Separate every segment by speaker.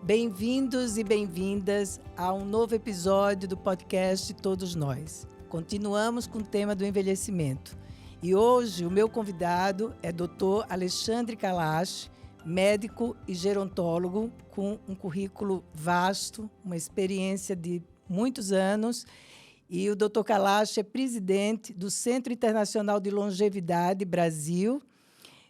Speaker 1: Bem-vindos e bem-vindas a um novo episódio do podcast Todos Nós. Continuamos com o tema do envelhecimento. E hoje o meu convidado é Dr. Alexandre Kalash, médico e gerontólogo com um currículo vasto, uma experiência de muitos anos. E o Dr. Kalash é presidente do Centro Internacional de Longevidade Brasil,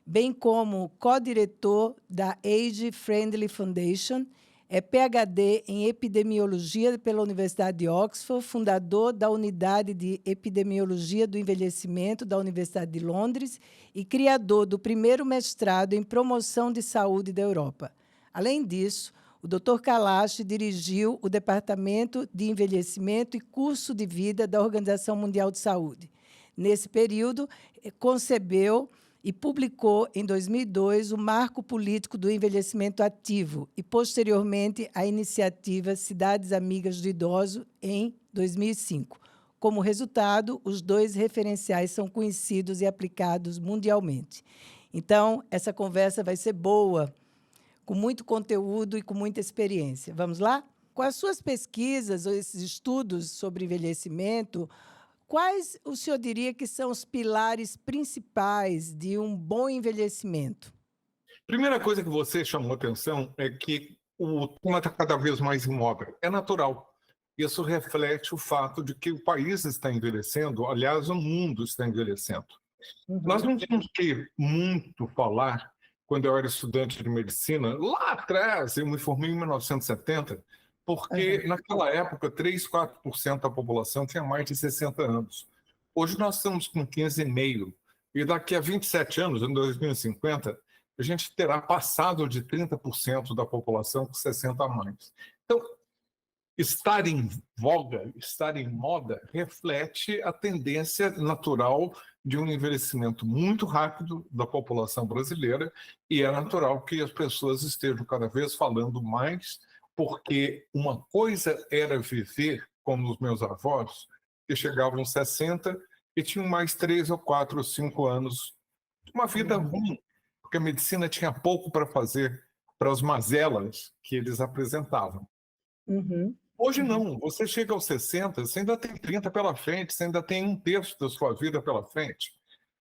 Speaker 1: bem como co-diretor da Age Friendly Foundation, é PhD em epidemiologia pela Universidade de Oxford, fundador da Unidade de Epidemiologia do Envelhecimento da Universidade de Londres e criador do primeiro mestrado em promoção de saúde da Europa. Além disso, o Dr. Kalash dirigiu o Departamento de Envelhecimento e Curso de Vida da Organização Mundial de Saúde. Nesse período, concebeu e publicou, em 2002, o Marco Político do Envelhecimento Ativo e, posteriormente, a iniciativa Cidades Amigas do Idoso, em 2005. Como resultado, os dois referenciais são conhecidos e aplicados mundialmente. Então, essa conversa vai ser boa, com muito conteúdo e com muita experiência. Vamos lá? Com as suas pesquisas ou esses estudos sobre envelhecimento, quais o senhor diria que são os pilares principais de um bom envelhecimento?
Speaker 2: Primeira coisa que você chamou atenção é que o tema está cada vez mais imóvel. É natural. Isso reflete o fato de que o país está envelhecendo, aliás, o mundo está envelhecendo. Nós não tínhamos que muito falar, quando eu era estudante de medicina, lá atrás, eu me formei em 1970, porque naquela época 3, 4% da população tinha mais de 60 anos. Hoje nós estamos com 15,5%, e daqui a 27 anos, em 2050, a gente terá passado de 30% da população com 60 a mais. Então, estar em voga, estar em moda, reflete a tendência natural de um envelhecimento muito rápido da população brasileira, e é natural que as pessoas estejam cada vez falando mais, porque uma coisa era viver como os meus avós, que chegavam aos 60 e tinham mais 3 ou 4 ou 5 anos de uma vida ruim, porque a medicina tinha pouco para fazer para as mazelas que eles apresentavam. Hoje não, você chega aos 60, você ainda tem 30 pela frente, você ainda tem 1/3 da sua vida pela frente.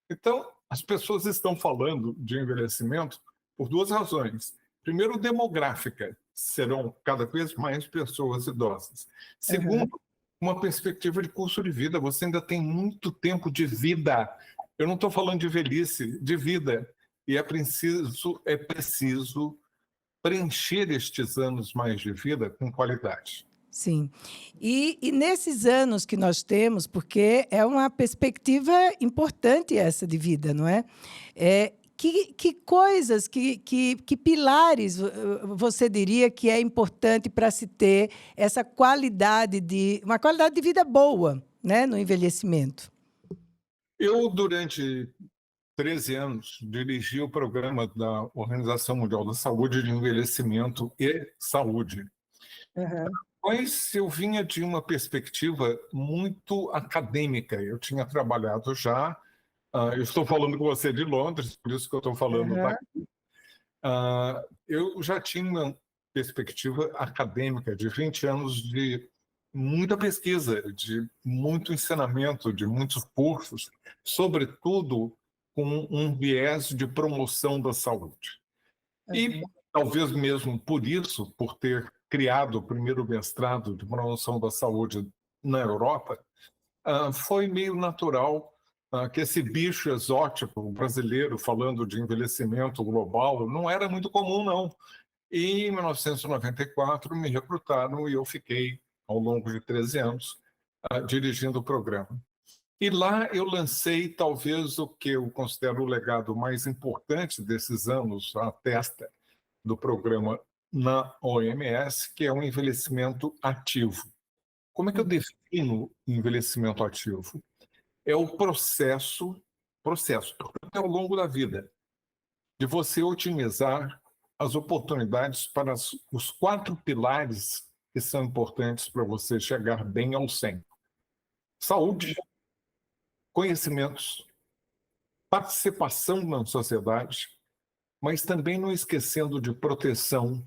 Speaker 2: Então, as pessoas estão falando de envelhecimento por duas razões. Primeiro, demográfica, serão cada vez mais pessoas idosas. Segundo, uma perspectiva de curso de vida, você ainda tem muito tempo de vida. Eu não estou falando de velhice, de vida. E é preciso preencher estes anos mais de vida com qualidade.
Speaker 1: Sim. E nesses anos que nós temos, porque é uma perspectiva importante essa de vida, não é? Que coisas, que pilares você diria que é importante para se ter essa uma qualidade de vida boa, né, no envelhecimento?
Speaker 2: Eu, durante 13 anos, dirigi o programa da Organização Mundial da Saúde de Envelhecimento e Saúde. Mas eu vinha de uma perspectiva muito acadêmica. Eu tinha trabalhado já, eu estou falando com você de Londres, por isso que eu estou falando daqui. Eu já tinha uma perspectiva acadêmica de 20 anos de muita pesquisa, de muito ensinamento, de muitos cursos, sobretudo com um viés de promoção da saúde. E talvez mesmo por isso, por ter criado o primeiro mestrado de promoção da saúde na Europa, foi meio natural que esse bicho exótico brasileiro falando de envelhecimento global não era muito comum, não. E em 1994 me recrutaram e eu fiquei, ao longo de 13 anos, dirigindo o programa. E lá eu lancei talvez o que eu considero o legado mais importante desses anos à testa do programa na OMS, que é o envelhecimento ativo. Como é que eu defino envelhecimento ativo? É o processo ao longo da vida, de você otimizar as oportunidades para os 4 pilares que são importantes para você chegar bem ao 100. Saúde, conhecimentos, participação na sociedade, mas também não esquecendo de proteção,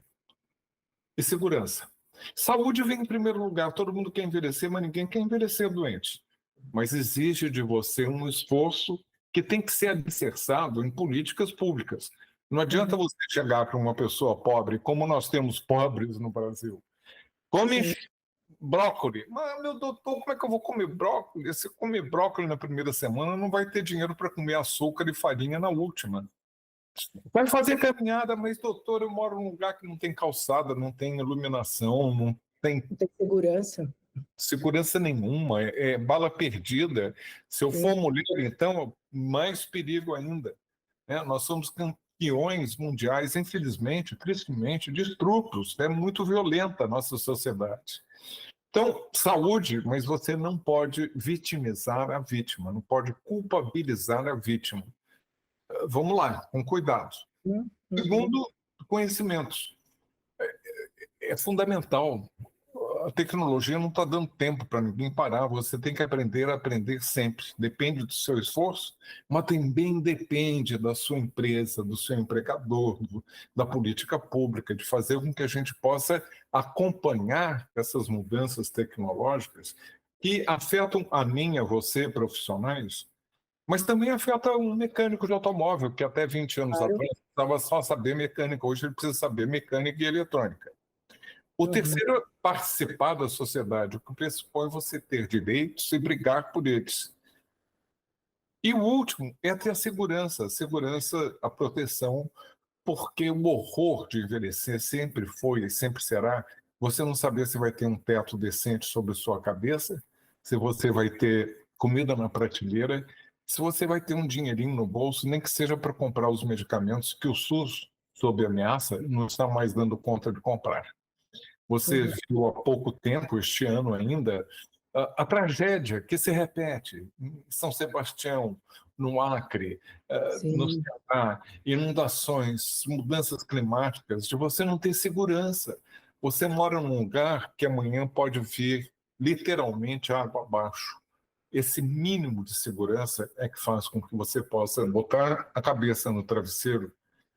Speaker 2: e segurança. Saúde vem em primeiro lugar. Todo mundo quer envelhecer, mas ninguém quer envelhecer doente. Mas exige de você um esforço que tem que ser alicerçado em políticas públicas. Não adianta você chegar para uma pessoa pobre, como nós temos pobres no Brasil. Come
Speaker 1: Sim.
Speaker 2: brócolis. Mas, meu doutor, como é que eu vou comer brócolis? Se comer brócolis na primeira semana, não vai ter dinheiro para comer açúcar e farinha na última. Vai fazer caminhada, mas, doutor, eu moro num lugar que não tem calçada, não tem iluminação, não tem
Speaker 1: Não tem segurança.
Speaker 2: segurança nenhuma, é bala perdida. Se eu for mulher, então, mais perigo ainda, né? Nós somos campeões mundiais, infelizmente, tristemente, de estupros. É muito violenta a nossa sociedade. Então, saúde, mas você não pode vitimizar a vítima, não pode culpabilizar a vítima. Vamos lá, com cuidado. Segundo, conhecimentos. É fundamental. A tecnologia não está dando tempo para ninguém parar. Você tem que aprender a aprender sempre. Depende do seu esforço, mas também depende da sua empresa, do seu empregador, da política pública, de fazer com que a gente possa acompanhar essas mudanças tecnológicas que afetam a mim, a você, profissionais, mas também afeta um mecânico de automóvel, que até 20 anos
Speaker 1: Claro.
Speaker 2: atrás precisava só saber mecânica. Hoje ele precisa saber mecânica e eletrônica. O terceiro é participar da sociedade, o que pressupõe você ter direitos e brigar por eles. E o último é ter a segurança, a proteção, porque o horror de envelhecer sempre foi e sempre será você não saber se vai ter um teto decente sobre sua cabeça, se você vai ter comida na prateleira, se você vai ter um dinheirinho no bolso, nem que seja para comprar os medicamentos que o SUS, sob ameaça, não está mais dando conta de comprar. Você viu há pouco tempo, este ano ainda, a tragédia que se repete em São Sebastião, no Acre, no
Speaker 1: Sim.
Speaker 2: Ceará, inundações, mudanças climáticas, de você não ter segurança. Você mora num lugar que amanhã pode vir literalmente água abaixo. Esse mínimo de segurança é que faz com que você possa botar a cabeça no travesseiro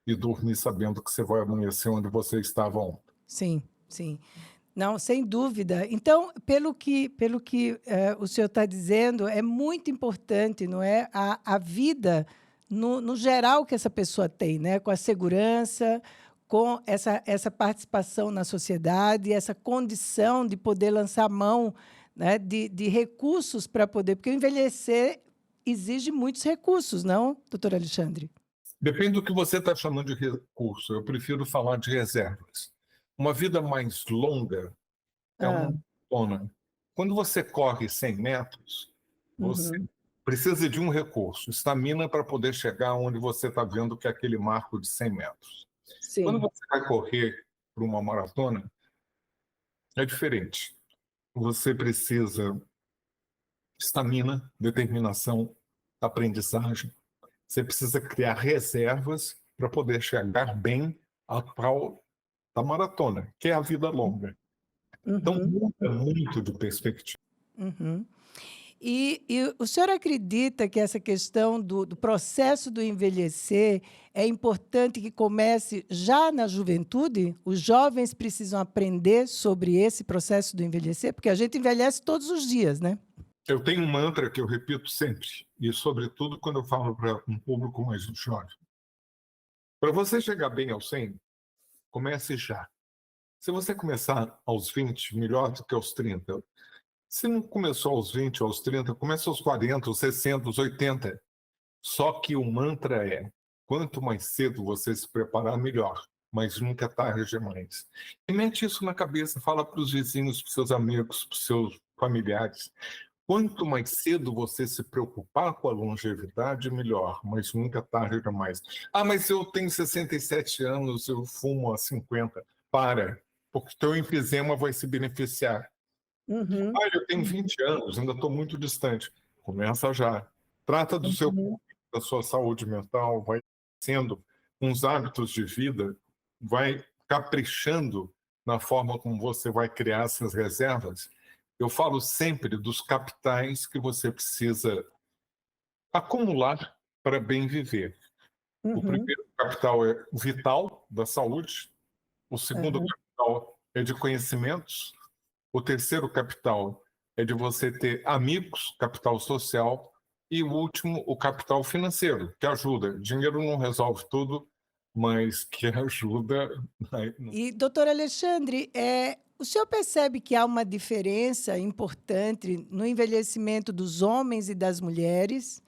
Speaker 2: e dormir sabendo que você vai amanhecer onde você estava ontem.
Speaker 1: Sim, sim. Não, sem dúvida. Então, pelo que o senhor está dizendo, é muito importante, não é, a vida no geral que essa pessoa tem, né, com a segurança, com essa participação na sociedade, essa condição de poder lançar mão, né, de recursos para poder, porque o envelhecer exige muitos recursos, não, doutor Alexandre?
Speaker 2: Depende do que você está chamando de recurso. Eu prefiro falar de reservas. Uma vida mais longa é
Speaker 1: Ah,
Speaker 2: uma maratona. Quando você corre 100 metros, você
Speaker 1: uhum,
Speaker 2: precisa de um recurso, estamina, para poder chegar onde você está vendo que é aquele marco de 100 metros. Quando
Speaker 1: sim.
Speaker 2: você vai correr para uma maratona, é diferente. Você precisa de estamina, determinação, aprendizagem. Você precisa criar reservas para poder chegar bem à tal da maratona, que é a vida longa. Então,
Speaker 1: Uhum,
Speaker 2: muda muito de perspectiva.
Speaker 1: uhum. E o senhor acredita que essa questão do processo do envelhecer é importante que comece já na juventude? Os jovens precisam aprender sobre esse processo do envelhecer? Porque a gente envelhece todos os dias, né?
Speaker 2: Eu tenho um mantra que eu repito sempre, e sobretudo quando eu falo para um público mais jovem. Para você chegar bem aos 100, comece já. Se você começar aos 20, melhor do que aos 30. Se não começou aos 20, aos 30, comece aos 40, aos 60, aos 80. Só que o mantra é: quanto mais cedo você se preparar, melhor. Mas nunca é tarde demais. E mete isso na cabeça, fala para os vizinhos, para os seus amigos, para os seus familiares. Quanto mais cedo você se preocupar com a longevidade, melhor, mas nunca é tarde demais. Ah, mas eu tenho 67 anos, eu fumo há 50. Para, porque teu enfisema vai se beneficiar.
Speaker 1: Uhum,
Speaker 2: Ah, eu tenho 20 anos, ainda estou muito distante. Começa já. Trata do seu
Speaker 1: uhum,
Speaker 2: corpo, da sua saúde mental, vai sendo uns hábitos de vida, vai caprichando na forma como você vai criar essas reservas. Eu falo sempre dos capitais que você precisa acumular para bem viver. O
Speaker 1: uhum,
Speaker 2: primeiro capital é o vital, da saúde. O segundo
Speaker 1: aham,
Speaker 2: capital é de conhecimentos. O terceiro capital é de você ter amigos, capital social. E o último, o capital financeiro, que ajuda. Dinheiro não resolve tudo, mas que ajuda.
Speaker 1: E, doutor Alexandre, o senhor percebe que há uma diferença importante no envelhecimento dos homens e das mulheres?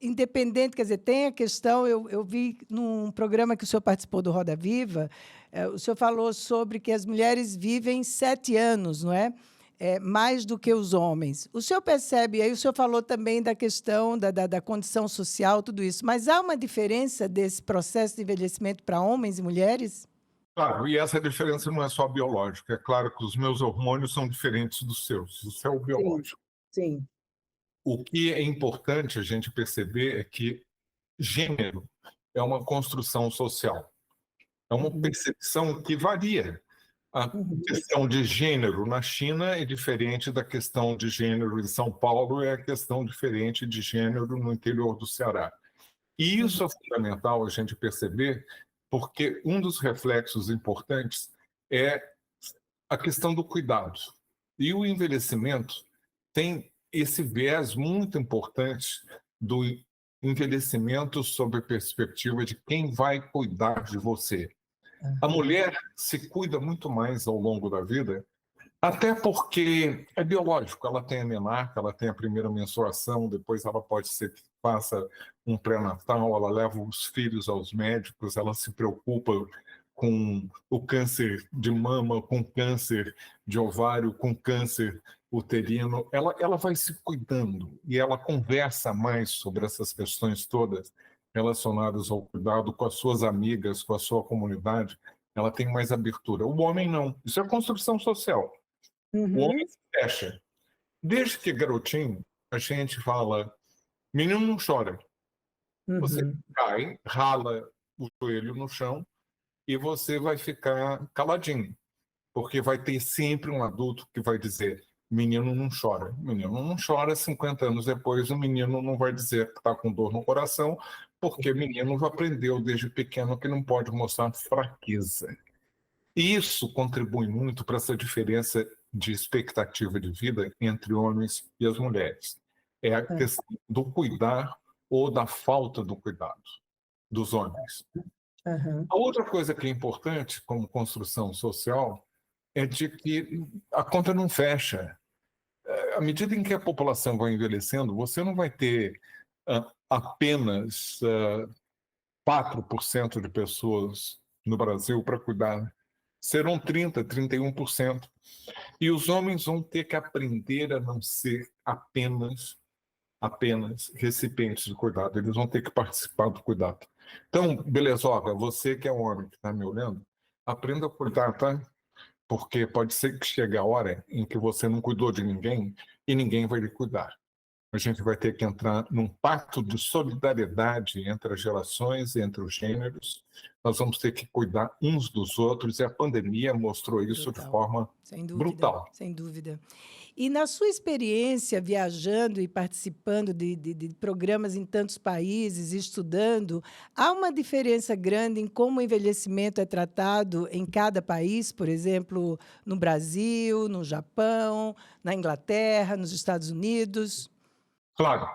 Speaker 1: Independente, quer dizer, tem a questão, eu vi num programa que o senhor participou do Roda Viva, o senhor falou sobre que as mulheres vivem 7 anos, não é? Mais do que os homens. O senhor percebe, aí o senhor falou também da questão da condição social, tudo isso, mas há uma diferença desse processo de envelhecimento para homens e mulheres?
Speaker 2: Claro, e essa diferença não é só biológica. É claro que os meus hormônios são diferentes dos seus. Isso é o
Speaker 1: Sim,
Speaker 2: biológico.
Speaker 1: sim.
Speaker 2: O que é importante a gente perceber é que gênero é uma construção social. É uma
Speaker 1: Uhum,
Speaker 2: percepção que varia. A
Speaker 1: uhum,
Speaker 2: questão de gênero na China é diferente da questão de gênero em São Paulo, é a questão diferente de gênero no interior do Ceará. E
Speaker 1: uhum,
Speaker 2: isso é fundamental a gente perceber, porque um dos reflexos importantes é a questão do cuidado. E o envelhecimento tem esse viés muito importante do envelhecimento sob a perspectiva de quem vai cuidar de você. A
Speaker 1: aham,
Speaker 2: mulher se cuida muito mais ao longo da vida, até porque é biológico, ela tem a menarca, ela tem a primeira menstruação, depois ela pode ser que faça um pré-natal, ela leva os filhos aos médicos, ela se preocupa com o câncer de mama, com câncer de ovário, com câncer uterino, ela vai se cuidando e ela conversa mais sobre essas questões todas relacionadas ao cuidado com as suas amigas, com a sua comunidade, ela tem mais abertura. O homem não. Isso é construção social. O homem
Speaker 1: uhum,
Speaker 2: se fecha. Desde que garotinho, a gente fala, menino não chora. Você
Speaker 1: uhum.
Speaker 2: cai, rala o joelho no chão e você vai ficar caladinho, porque vai ter sempre um adulto que vai dizer, menino não chora. Menino não chora, 50 anos depois o menino não vai dizer que está com dor no coração, porque o menino já aprendeu desde pequeno que não pode mostrar fraqueza. E isso contribui muito para essa diferença de expectativa de vida entre homens e as mulheres. É a
Speaker 1: É,
Speaker 2: questão do cuidar ou da falta do cuidado dos homens.
Speaker 1: aham,
Speaker 2: A outra coisa que é importante como construção social é de que a conta não fecha. À medida em que a população vai envelhecendo, você não vai ter apenas 4% de pessoas no Brasil para cuidar. Serão 30, 31%. E os homens vão ter que aprender a não ser apenas recipientes de cuidado. Eles vão ter que participar do cuidado. Então, Belezoga, você que é um homem que está me olhando, aprenda a cuidar, tá? Porque pode ser que chegue a hora em que você não cuidou de ninguém e ninguém vai lhe cuidar. A gente vai ter que entrar num pacto de solidariedade entre as gerações, entre os gêneros. Nós vamos ter que cuidar uns dos outros e a pandemia mostrou isso de
Speaker 1: total.
Speaker 2: forma
Speaker 1: Sem dúvida,
Speaker 2: brutal.
Speaker 1: sem dúvida. E na sua experiência viajando e participando de programas em tantos países, estudando, há uma diferença grande em como o envelhecimento é tratado em cada país, por exemplo, no Brasil, no Japão, na Inglaterra, nos Estados Unidos?
Speaker 2: Claro,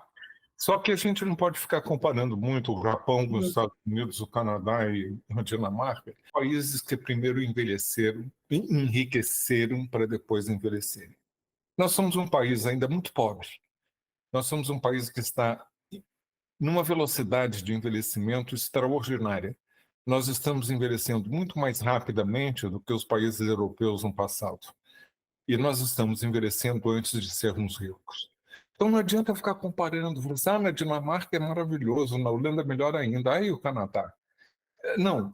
Speaker 2: só que a gente não pode ficar comparando muito o Japão com os
Speaker 1: Uhum.
Speaker 2: Estados Unidos, o Canadá e a Dinamarca, países que primeiro envelheceram, enriqueceram para depois envelhecerem. Nós somos um país ainda muito pobre. Nós somos um país que está numa velocidade de envelhecimento extraordinária. Nós estamos envelhecendo muito mais rapidamente do que os países europeus no passado. E nós estamos envelhecendo antes de sermos ricos. Então não adianta ficar comparando, falar assim, na Dinamarca é maravilhoso, na Holanda é melhor ainda, aí o Canadá. Não,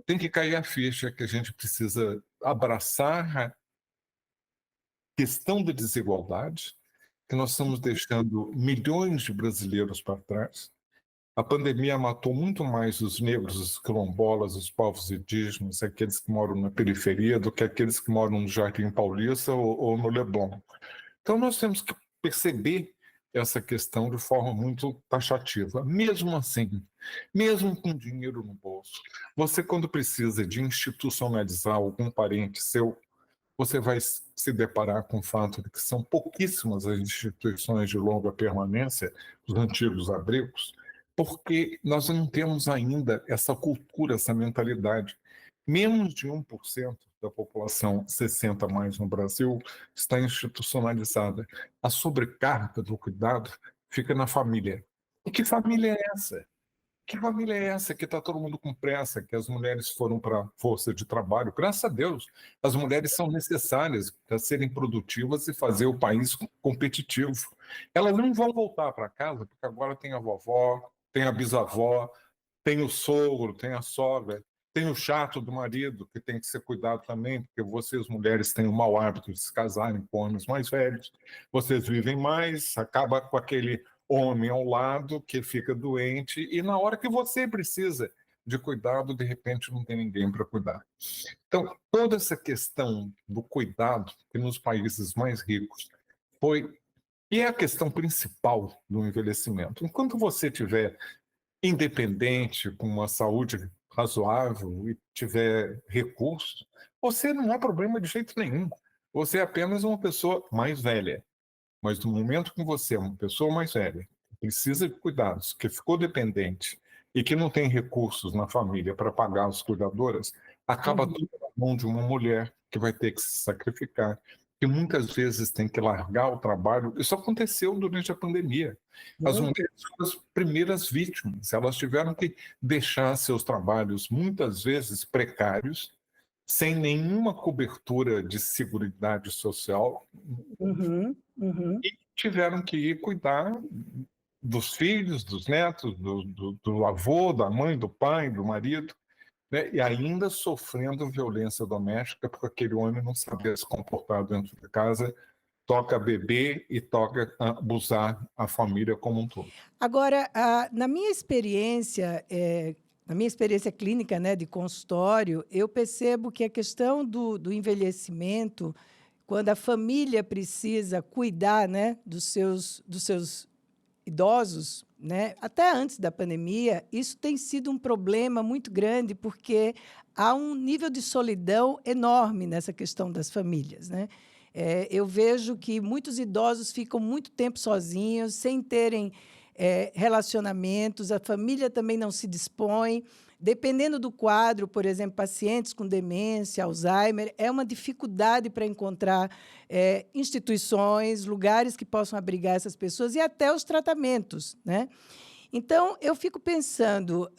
Speaker 2: tem que cair a ficha que a gente precisa abraçar a questão da desigualdade, que nós estamos deixando milhões de brasileiros para trás. A pandemia matou muito mais os negros, os quilombolas, os povos indígenas, aqueles que moram na periferia, do que aqueles que moram no Jardim Paulista ou no Leblon. Então nós temos que perceber essa questão de forma muito taxativa. Mesmo assim, mesmo com dinheiro no bolso, você, quando precisa de institucionalizar algum parente seu, você vai se deparar com o fato de que são pouquíssimas as instituições de longa permanência, os antigos abrigos, porque nós não temos ainda essa cultura, essa mentalidade. Menos de 1% da população 60 mais no Brasil está institucionalizada. A sobrecarga do cuidado fica na família. E que família é essa? Que família é essa que está todo mundo com pressa, que as mulheres foram para a força de trabalho? Graças a Deus, as mulheres são necessárias para serem produtivas e fazer o país competitivo. Elas não vão voltar para casa, porque agora tem a vovó, tem a bisavó, tem o sogro, tem a sogra, tem o chato do marido, que tem que ser cuidado também, porque vocês, mulheres, têm o mau hábito de se casarem com homens mais velhos, vocês vivem mais, acaba com aquele homem ao lado que fica doente, e na hora que você precisa de cuidado, de repente não tem ninguém para cuidar. Então, toda essa questão do cuidado, que nos países mais ricos foi, e é a questão principal do envelhecimento. Enquanto você tiver independente, com uma saúde razoável e tiver recursos, você não há problema de jeito nenhum. Você é apenas uma pessoa mais velha. Mas no momento que você é uma pessoa mais velha, que precisa de cuidados, que ficou dependente e que não tem recursos na família para pagar as cuidadoras, acaba tudo na mão de uma mulher que vai ter que se sacrificar, que muitas vezes tem que largar o trabalho. Isso aconteceu durante a pandemia. As mulheres foram as primeiras vítimas. Elas tiveram que deixar seus trabalhos, muitas vezes precários, sem nenhuma cobertura de seguridade social,
Speaker 1: Uhum, uhum.
Speaker 2: e tiveram que ir cuidar dos filhos, dos netos, do avô, da mãe, do pai, do marido, né? E ainda sofrendo violência doméstica, porque aquele homem não sabia se comportar dentro de casa, toca beber e toca abusar a família como um todo.
Speaker 1: Agora, na minha experiência clínica, né, de consultório, eu percebo que a questão do envelhecimento, quando a família precisa cuidar, né, dos seus idosos, né, até antes da pandemia, isso tem sido um problema muito grande, porque há um nível de solidão enorme nessa questão das famílias, né? Eu vejo que muitos idosos ficam muito tempo sozinhos, sem terem relacionamentos, a família também não se dispõe. Dependendo do quadro, por exemplo, pacientes com demência, Alzheimer, é uma dificuldade para encontrar instituições, lugares que possam abrigar essas pessoas e até os tratamentos, né? Então, eu fico pensando,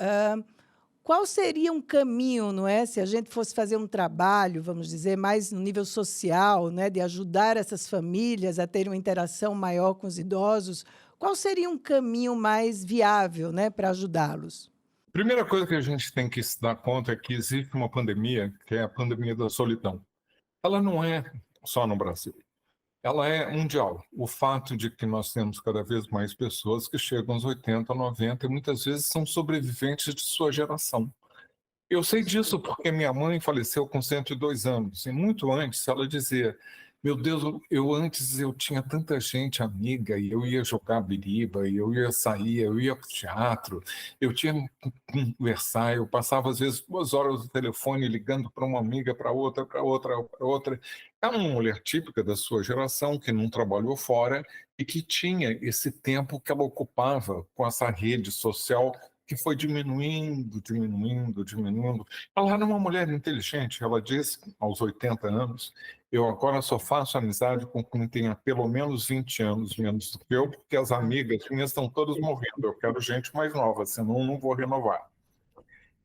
Speaker 1: qual seria um caminho, não é? Se a gente fosse fazer um trabalho, vamos dizer, mais no nível social, né, de ajudar essas famílias a terem uma interação maior com os idosos, qual seria um caminho mais viável, né, para ajudá-los?
Speaker 2: Primeira coisa que a gente tem que se dar conta é que existe uma pandemia, que é a pandemia da solidão. Ela não é só no Brasil. Ela é mundial. O fato de que nós temos cada vez mais pessoas que chegam aos 80, 90 e muitas vezes são sobreviventes de sua geração. Eu sei disso porque minha mãe faleceu com 102 anos. E muito antes ela dizia: meu Deus, antes eu tinha tanta gente amiga, e eu ia jogar biriba, e eu ia sair, eu ia para o teatro, eu tinha que conversar, eu passava às vezes 2 horas no telefone ligando para uma amiga, para outra, para outra, para outra. É uma mulher típica da sua geração que não trabalhou fora e que tinha esse tempo que ela ocupava com essa rede social que foi diminuindo, diminuindo, diminuindo. Ela era uma mulher inteligente, ela disse, aos 80 anos, eu agora só faço amizade com quem tenha pelo menos 20 anos menos do que eu, porque as amigas minhas estão todas morrendo, eu quero gente mais nova, senão não vou renovar.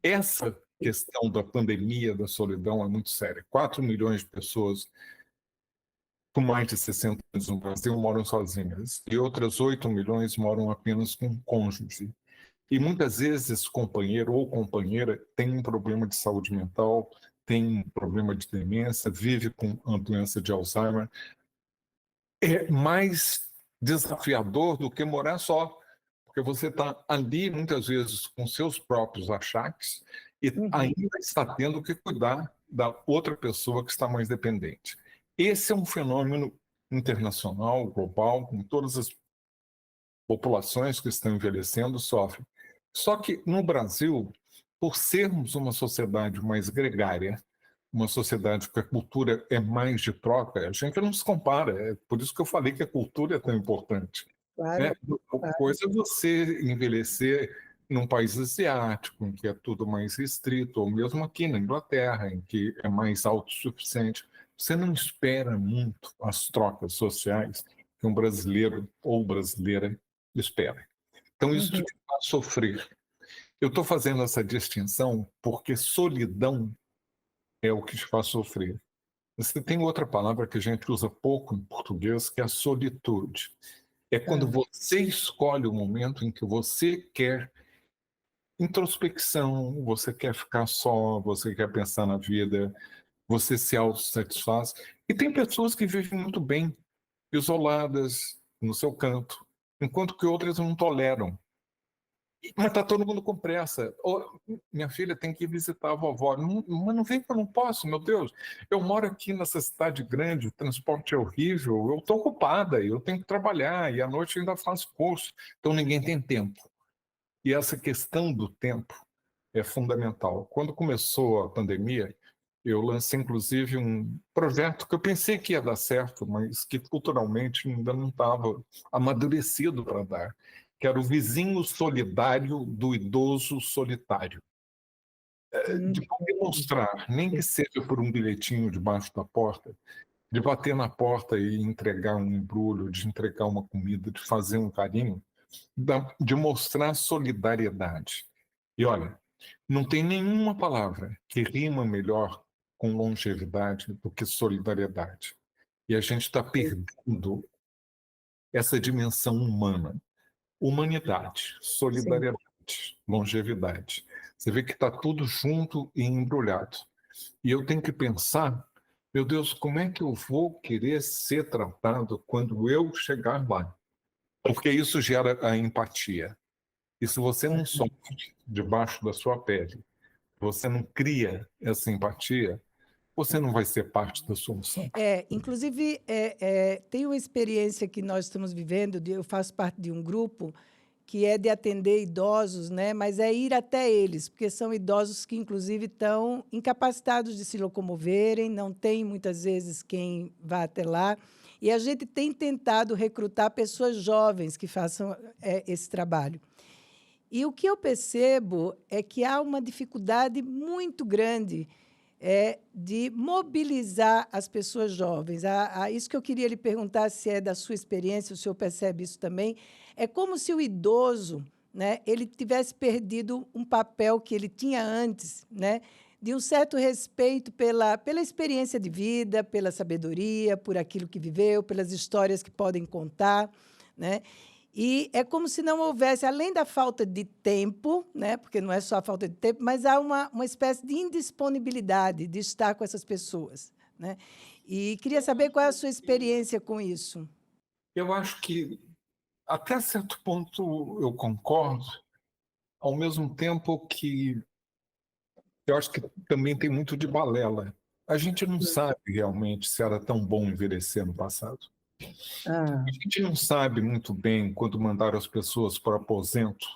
Speaker 2: Essa questão da pandemia, da solidão, é muito séria. 4 milhões de pessoas com mais de 60 anos no Brasil moram sozinhas, e outras 8 milhões moram apenas com cônjuge. E muitas vezes esse companheiro ou companheira tem um problema de saúde mental, tem um problema de demência, vive com a doença de Alzheimer. É mais desafiador do que morar só, porque você está ali muitas vezes com seus próprios achaques e ainda está tendo que cuidar da outra pessoa que está mais dependente. Esse é um fenômeno internacional, global, com todas as populações que estão envelhecendo sofrem. Só que no Brasil, por sermos uma sociedade mais gregária, uma sociedade que a cultura é mais de troca, a gente não se compara. É por isso que eu falei que a cultura é tão importante. Né?
Speaker 1: Claro,
Speaker 2: Uma coisa é você envelhecer num país asiático, em que é tudo mais restrito, ou mesmo aqui na Inglaterra, em que é mais autossuficiente. Você não espera muito as trocas sociais que um brasileiro ou brasileira espera. Então, isso te faz sofrer. Eu estou fazendo essa distinção porque solidão é o que te faz sofrer. Você tem outra palavra que a gente usa pouco em português, que é a solitude. É quando você escolhe o momento em que você quer introspecção, você quer ficar só, você quer pensar na vida, você se autossatisfaz. E tem pessoas que vivem muito bem, isoladas, no seu canto, enquanto que outras não toleram. Mas está todo mundo com pressa. Oh, minha filha tem que ir visitar a vovó. Não, mas não vem que eu não posso, meu Deus. Eu moro aqui nessa cidade grande, o transporte é horrível, eu estou ocupada, eu tenho que trabalhar, e à noite ainda faço curso. Então ninguém tem tempo. E essa questão do tempo é fundamental. Quando começou a pandemia, eu lancei inclusive um projeto que eu pensei que ia dar certo, mas que culturalmente ainda não estava amadurecido para dar, que era o vizinho solidário do idoso solitário. De poder mostrar, nem que seja por um bilhetinho debaixo da porta, de bater na porta e entregar um embrulho, de entregar uma comida, de fazer um carinho, de mostrar solidariedade. E olha, não tem nenhuma palavra que rima melhor com longevidade do que solidariedade. E a gente está perdendo essa dimensão humana. Humanidade,
Speaker 1: sim.
Speaker 2: solidariedade, longevidade. Você vê que está tudo junto e embrulhado. E eu tenho que pensar, meu Deus, como é que eu vou querer ser tratado quando eu chegar lá? Porque isso gera a empatia. E se você não sofre debaixo da sua pele, você não cria essa empatia, você não vai ser parte da solução.
Speaker 1: Inclusive, tem uma experiência que nós estamos vivendo, eu faço parte de um grupo que é de atender idosos, né? Mas é ir até eles, porque são idosos que, inclusive, estão incapacitados de se locomoverem, não tem, muitas vezes, quem vá até lá. E a gente tem tentado recrutar pessoas jovens que façam esse trabalho. E o que eu percebo é que há uma dificuldade muito grande de mobilizar as pessoas jovens. Isso que eu queria lhe perguntar, se é da sua experiência, o senhor percebe isso também. É como se o idoso, né, ele tivesse perdido um papel que ele tinha antes, né, de um certo respeito pela experiência de vida, pela sabedoria, por aquilo que viveu, pelas histórias que podem contar, né? E é como se não houvesse, além da falta de tempo, né, porque não é só a falta de tempo, mas há uma espécie de indisponibilidade de estar com essas pessoas, né? E queria saber qual é a sua experiência com isso.
Speaker 2: Eu acho que, até certo ponto, eu concordo, ao mesmo tempo que eu acho que também tem muito de balela. A gente não sabe realmente se era tão bom envelhecer no passado.
Speaker 1: Ah,
Speaker 2: A gente não sabe muito bem quando mandaram as pessoas para o aposento.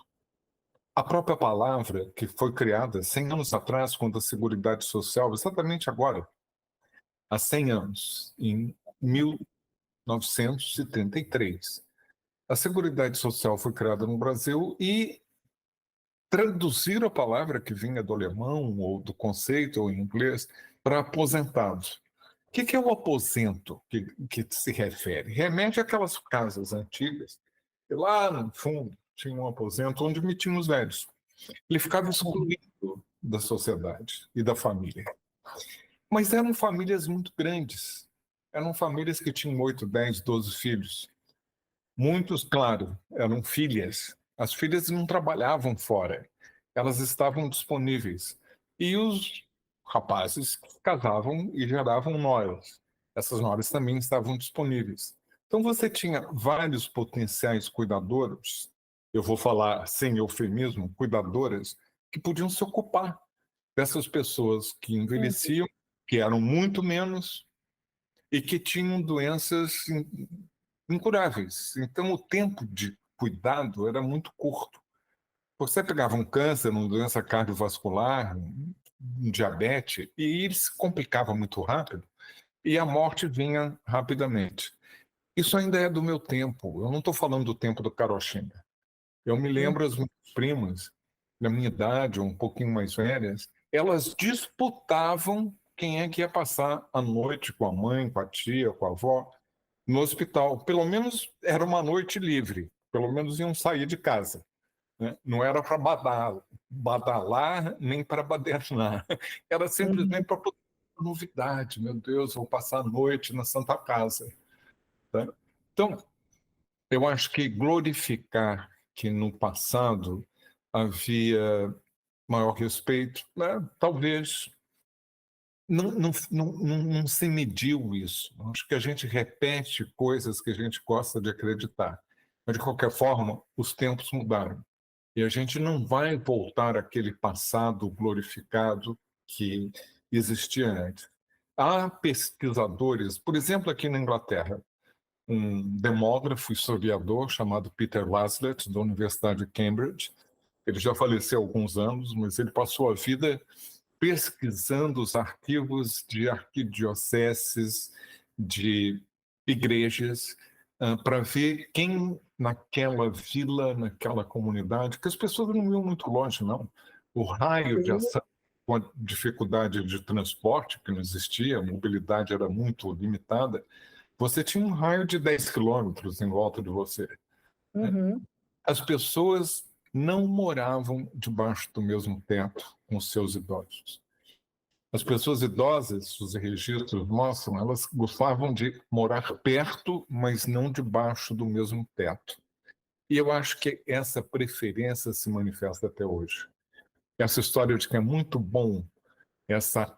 Speaker 2: A própria palavra que foi criada 100 anos atrás, quando a Seguridade Social, exatamente agora, há 100 anos, em 1973. A Seguridade Social foi criada no Brasil e traduziram a palavra que vinha do alemão ou do conceito ou em inglês para aposentados. O que é o aposento que se refere? Remete àquelas casas antigas, e lá no fundo tinha um aposento onde metiam os velhos. Ele ficava excluído da sociedade e da família. Mas eram famílias muito grandes. Eram famílias que tinham 8, 10, 12 filhos. Muitos, claro, eram filhas. As filhas não trabalhavam fora. Elas estavam disponíveis. E os rapazes casavam e geravam noras. Essas noras também estavam disponíveis. Então você tinha vários potenciais cuidadores, eu vou falar sem eufemismo, cuidadoras, que podiam se ocupar dessas pessoas que envelheciam, que eram muito menos e que tinham doenças incuráveis. Então, o tempo de cuidado era muito curto. Você pegava um câncer, uma doença cardiovascular, um diabetes, e ele se complicava muito rápido e a morte vinha rapidamente. Isso ainda é do meu tempo. Eu não estou falando do tempo do Carochinha. Eu me lembro as minhas primas, da minha idade, um pouquinho mais velhas, elas disputavam quem é que ia passar a noite com a mãe, com a tia, com a avó, no hospital. Pelo menos era uma noite livre, pelo menos iam sair de casa, né? Não era para badalar, nem para badernar. Era simplesmente para novidade. Meu Deus, vou passar a noite na Santa Casa. Tá? Então, eu acho que glorificar que no passado havia maior respeito, né? Talvez não se mediu isso. Acho que a gente repete coisas que a gente gosta de acreditar. Mas, de qualquer forma, os tempos mudaram. E a gente não vai voltar àquele passado glorificado que existia antes. Há pesquisadores, por exemplo, aqui na Inglaterra, um demógrafo, historiador chamado Peter Laslett, da Universidade de Cambridge. Ele já faleceu há alguns anos, mas ele passou a vida pesquisando os arquivos de arquidioceses, de igrejas, para ver quem naquela vila, naquela comunidade, que as pessoas não iam muito longe, não. O raio de ação, com a dificuldade de transporte que não existia, a mobilidade era muito limitada, você tinha um raio de 10 quilômetros em volta de você.
Speaker 1: Uhum.
Speaker 2: As pessoas não moravam debaixo do mesmo teto com seus idosos. As pessoas idosas, os registros mostram, elas gostavam de morar perto, mas não debaixo do mesmo teto. E eu acho que essa preferência se manifesta até hoje. Essa história de que é muito bom essa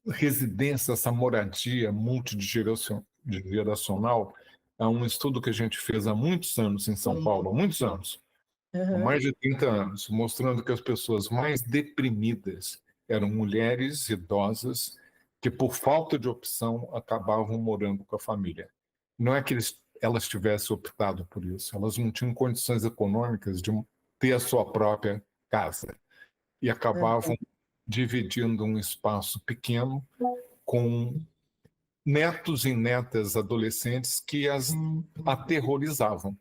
Speaker 2: residência, essa moradia multigeracional, é um estudo que a gente fez há muitos anos em São Paulo, há muitos anos, há mais de 30 anos, mostrando que as pessoas mais deprimidas eram mulheres idosas que, por falta de opção, acabavam morando com a família. Não é que elas tivessem optado por isso, elas não tinham condições econômicas de ter a sua própria casa e acabavam dividindo um espaço pequeno com netos e netas adolescentes que as aterrorizavam.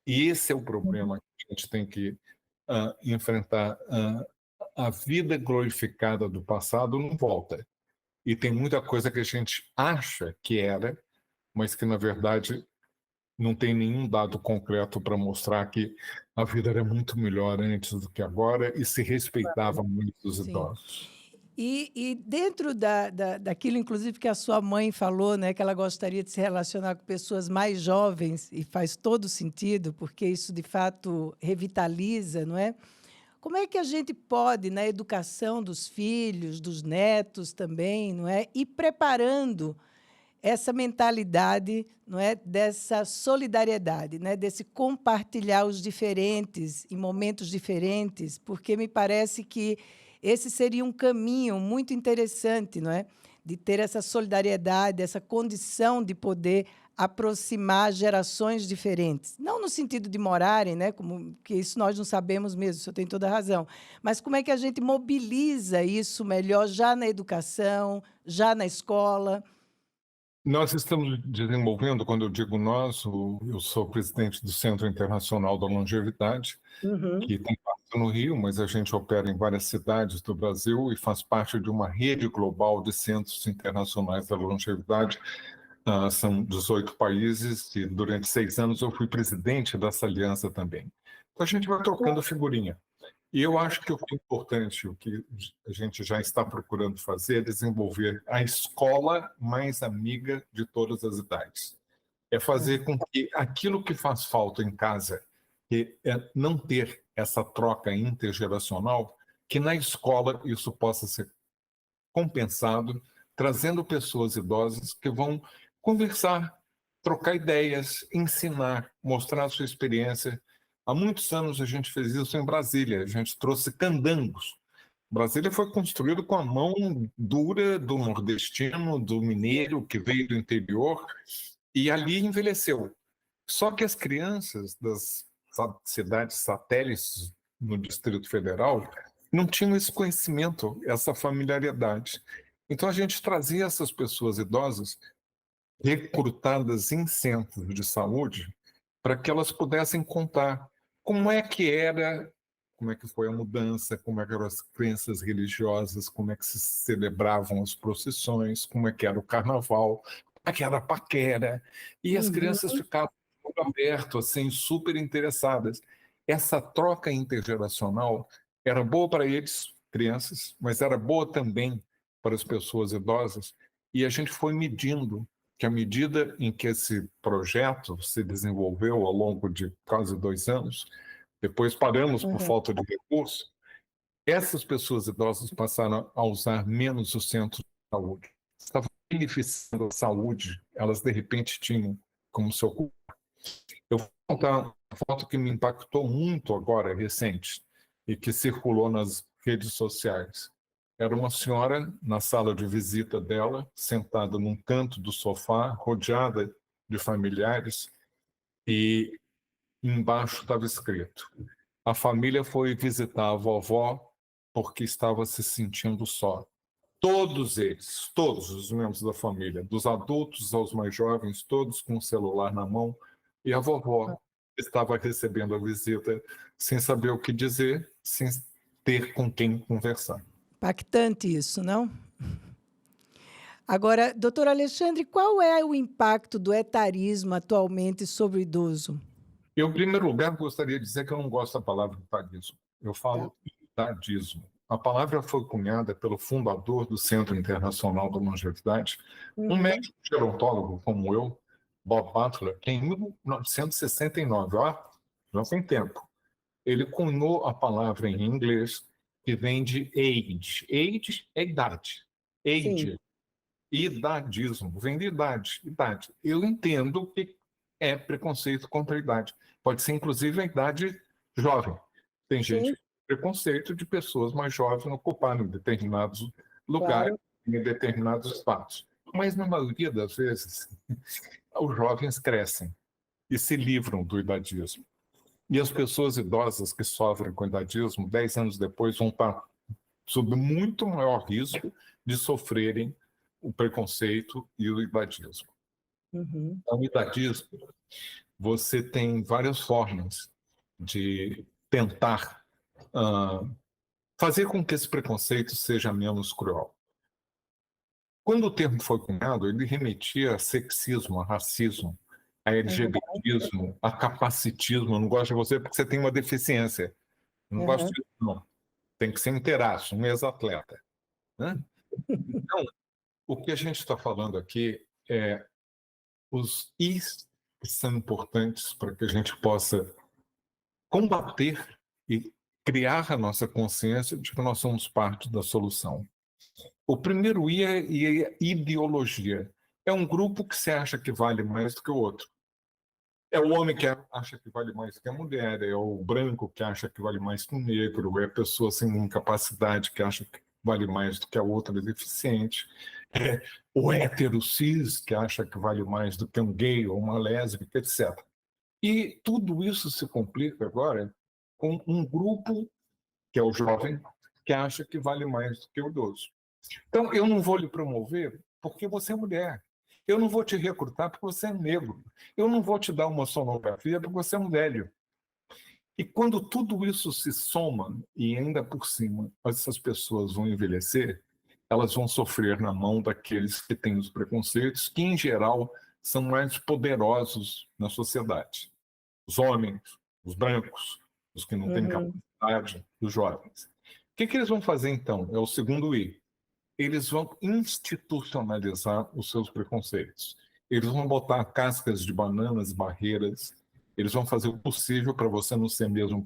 Speaker 2: E esse é o problema que a gente tem que enfrentar. A vida glorificada do passado não volta. E tem muita coisa que a gente acha que era, mas que, na verdade, não tem nenhum dado concreto para mostrar que a vida era muito melhor antes do que agora e se respeitava muito os
Speaker 1: Sim.
Speaker 2: idosos.
Speaker 1: E dentro daquilo, inclusive, que a sua mãe falou, né, que ela gostaria de se relacionar com pessoas mais jovens, e faz todo sentido, porque isso, de fato, revitaliza, não é? Como é que a gente pode, na educação dos filhos, dos netos também, não é, ir preparando essa mentalidade, não é, dessa solidariedade, né, desse compartilhar os diferentes em momentos diferentes, porque me parece que esse seria um caminho muito interessante, não é, de ter essa solidariedade, essa condição de poder aproximar gerações diferentes, não no sentido de morarem, né, como que isso nós não sabemos mesmo, o senhor tem toda a razão, mas como é que a gente mobiliza isso melhor já na educação, já na escola.
Speaker 2: Nós estamos desenvolvendo, quando eu digo nós, eu sou presidente do Centro Internacional da Longevidade, que tem base no Rio, mas a gente opera em várias cidades do Brasil e faz parte de uma rede global de centros internacionais da longevidade. São 18 países e durante 6 anos eu fui presidente dessa aliança também. Então a gente vai trocando figurinha. E eu acho que o que é importante, o que a gente já está procurando fazer, é desenvolver a escola mais amiga de todas as idades. É fazer com que aquilo que faz falta em casa, que é não ter essa troca intergeracional, que na escola isso possa ser compensado, trazendo pessoas idosas que vão conversar, trocar ideias, ensinar, mostrar a sua experiência. Há muitos anos a gente fez isso em Brasília, a gente trouxe candangos. Brasília foi construído com a mão dura do nordestino, do mineiro que veio do interior, e ali envelheceu. Só que as crianças das cidades satélites no Distrito Federal não tinham esse conhecimento, essa familiaridade. Então, a gente trazia essas pessoas idosas recrutadas em centros de saúde para que elas pudessem contar como é que era, como é que foi a mudança, como é que eram as crenças religiosas, como é que se celebravam as procissões, como é que era o carnaval, como é que era a paquera. E as crianças ficavam muito abertas, assim, super interessadas. Essa troca intergeracional era boa para eles, crianças, mas era boa também para as pessoas idosas. E a gente foi medindo que à medida em que esse projeto se desenvolveu ao longo de quase 2 anos, depois paramos por falta de recursos, essas pessoas idosas passaram a usar menos o centro de saúde. Estavam beneficiando a saúde, elas de repente tinham como seu cuidado. Eu vou contar uma foto que me impactou muito agora, recente, e que circulou nas redes sociais. Era uma senhora na sala de visita dela, sentada num canto do sofá, rodeada de familiares, e embaixo estava escrito: a família foi visitar a vovó porque estava se sentindo só. Todos eles, todos os membros da família, dos adultos aos mais jovens, todos com o celular na mão, e a vovó estava recebendo a visita sem saber o que dizer, sem ter com quem conversar.
Speaker 1: Impactante isso, não? Agora, doutor Alexandre, qual é o impacto do etarismo atualmente sobre o idoso?
Speaker 2: Eu, em primeiro lugar, gostaria de dizer que eu não gosto da palavra etarismo. Eu falo idadismo. A palavra foi cunhada pelo fundador do Centro Internacional da Longevidade, um médico gerontólogo como eu, Bob Butler, que em 1969, ó, já tem tempo, ele cunhou a palavra em inglês que vem de age. Age é idade.
Speaker 1: Sim.
Speaker 2: Age. Idadismo. Vem de idade. Idade. Eu entendo que é preconceito contra a idade. Pode ser, inclusive, a idade jovem. Tem gente que tem preconceito de pessoas mais jovens ocuparem determinados lugares, em determinados espaços. Mas, na maioria das vezes, os jovens crescem e se livram do idadismo. E as pessoas idosas que sofrem com idadismo, 10 anos depois, vão estar sob muito maior risco de sofrerem o preconceito e o idadismo. Então, o idadismo, você tem várias formas de tentar fazer com que esse preconceito seja menos cruel. Quando o termo foi cunhado, ele remetia a sexismo, a racismo, a LGBTismo, a capacitismo. Eu não gosto de você porque você tem uma deficiência. Eu não gosto disso, não. Tem que ser inteiraço, um ex-atleta. Né? Então, o que a gente está falando aqui é os Is que são importantes para que a gente possa combater e criar a nossa consciência de que nós somos parte da solução. O primeiro I é ideologia. É um grupo que se acha que vale mais do que o outro. É o homem que acha que vale mais que a mulher, é o branco que acha que vale mais que o negro, é a pessoa sem incapacidade que acha que vale mais do que a outra deficiente, é o hétero cis que acha que vale mais do que um gay ou uma lésbica, etc. E tudo isso se complica agora com um grupo, que é o jovem, que acha que vale mais do que o idoso. Então, eu não vou lhe promover porque você é mulher. Eu não vou te recrutar porque você é negro. Eu não vou te dar uma sonografia porque você é um velho. E quando tudo isso se soma, e ainda por cima essas pessoas vão envelhecer, elas vão sofrer na mão daqueles que têm os preconceitos, que em geral são mais poderosos na sociedade. Os homens, os brancos, os que não têm capacidade, os jovens. O que eles vão fazer então? É o segundo I. Eles vão institucionalizar os seus preconceitos. Eles vão botar cascas de bananas, barreiras. Eles vão fazer o possível para você não ser mesmo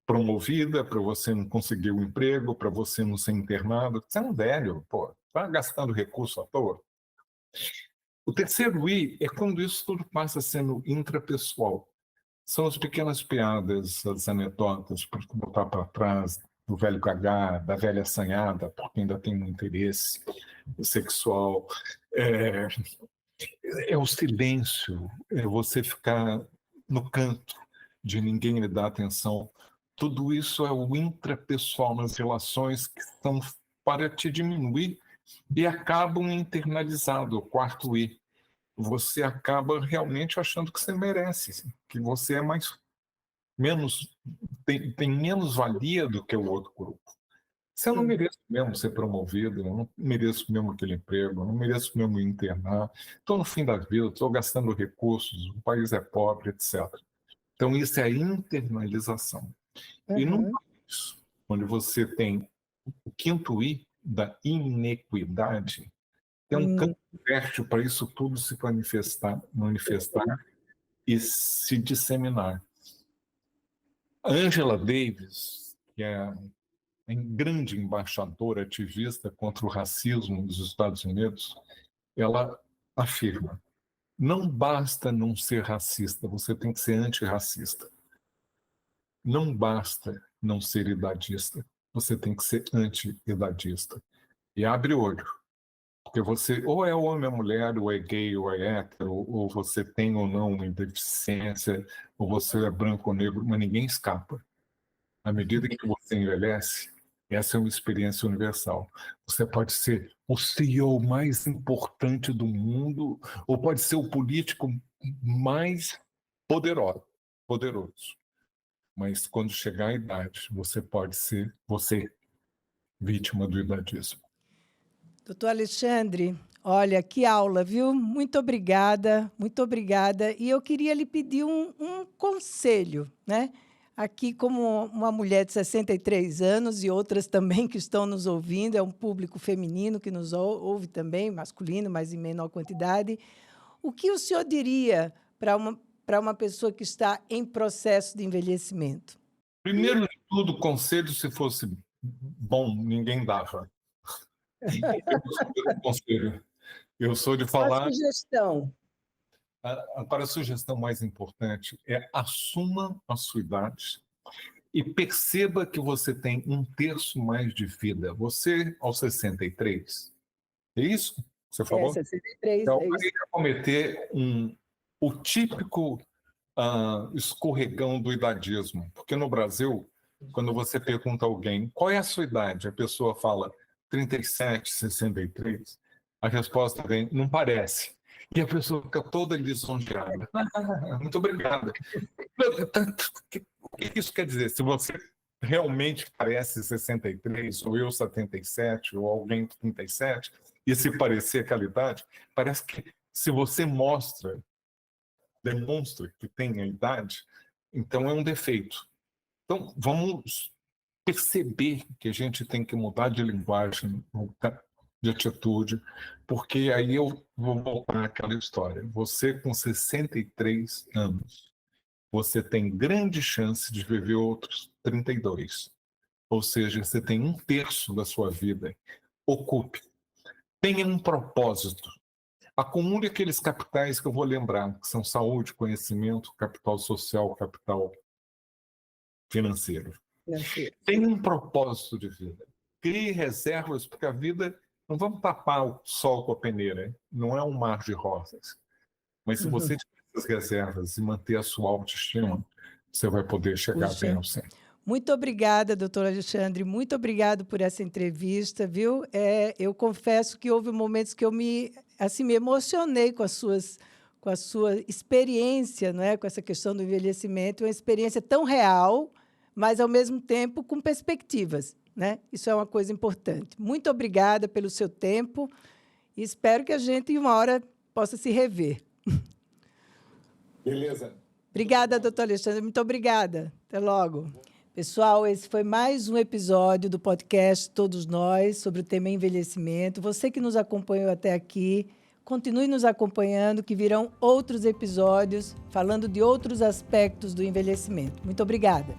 Speaker 2: promovida, para você não conseguir um emprego, para você não ser internado. Você é um velho, pô, está gastando recurso à toa. O terceiro I é quando isso tudo passa sendo intrapessoal. São as pequenas piadas, as anedotas, para botar para trás, do velho gagá, da velha assanhada, porque ainda tem um interesse sexual. É o silêncio, é você ficar no canto, de ninguém lhe dar atenção. Tudo isso é o intrapessoal nas relações que são para te diminuir e acabam internalizado, o quarto I. Você acaba realmente achando que você merece, que você é menos, tem menos valia do que o outro grupo. Se eu não mereço mesmo ser promovido, eu não mereço mesmo aquele emprego, eu não mereço mesmo internar, estou no fim da vida, estou gastando recursos, o país é pobre, etc. Então, isso é a internalização. E num país onde você tem o quinto I da inequidade, tem um campo fértil para isso tudo se manifestar e se disseminar. Angela Davis, que é a grande embaixadora ativista contra o racismo dos Estados Unidos, ela afirma: não basta não ser racista, você tem que ser antirracista. Não basta não ser idadista, você tem que ser anti-idadista. E abre o olho, porque você ou é homem ou mulher, ou é gay ou é hétero, ou você tem ou não uma deficiência, ou você é branco ou negro, mas ninguém escapa. À medida que você envelhece, essa é uma experiência universal. Você pode ser o CEO mais importante do mundo, ou pode ser o político mais poderoso. Mas quando chegar a idade, você pode ser vítima do idadismo.
Speaker 1: Doutor Alexandre, olha, que aula, viu? Muito obrigada, muito obrigada. E eu queria lhe pedir um conselho, né? Aqui, como uma mulher de 63 anos e outras também que estão nos ouvindo, é um público feminino que nos ouve também, masculino, mas em menor quantidade. O que o senhor diria para uma pessoa que está em processo de envelhecimento?
Speaker 2: Primeiro de tudo, conselho, se fosse bom, ninguém dava. Conselho. Eu sou de falar.
Speaker 1: A sugestão.
Speaker 2: Agora, a sugestão mais importante é assuma a sua idade e perceba que você tem um terço mais de vida. Você, aos 63, é isso que você falou?
Speaker 1: 63,
Speaker 2: Então,
Speaker 1: é isso.
Speaker 2: ia cometer o típico escorregão do idadismo. Porque no Brasil, quando você pergunta a alguém qual é a sua idade, a pessoa fala 37, 63, a resposta vem, não parece. E a pessoa fica toda lisonjeada. Muito obrigada. O que isso quer dizer? Se você realmente parece 63, ou eu 77, ou alguém 37, e se parecer aquela idade, parece que se você demonstra que tem a idade, então é um defeito. Então, vamos perceber que a gente tem que mudar de linguagem, de atitude, porque aí eu vou voltar àquela história. Você, com 63 anos, você tem grande chance de viver outros 32. Ou seja, você tem um terço da sua vida. Ocupe. Tenha um propósito. Acumule aqueles capitais que eu vou lembrar, que são saúde, conhecimento, capital social, capital financeiro. Tenha um propósito de vida. Crie reservas, porque a vida, não vamos tapar o sol com a peneira, hein? Não é um mar de rosas. Mas se você tiver essas reservas e manter a sua autoestima, você vai poder chegar bem ao centro.
Speaker 1: Muito obrigada, doutor Alexandre. Muito obrigado por essa entrevista, viu? Eu confesso que houve momentos que eu me emocionei com a sua experiência, não é? Com essa questão do envelhecimento, uma experiência tão real, mas, ao mesmo tempo, com perspectivas, né? Isso é uma coisa importante. Muito obrigada pelo seu tempo e espero que a gente, uma hora, possa se rever.
Speaker 2: Beleza.
Speaker 1: Obrigada, doutor Alexandre. Muito obrigada. Até logo. Pessoal, esse foi mais um episódio do podcast Todos Nós, sobre o tema envelhecimento. Você que nos acompanhou até aqui, continue nos acompanhando, que virão outros episódios falando de outros aspectos do envelhecimento. Muito obrigada.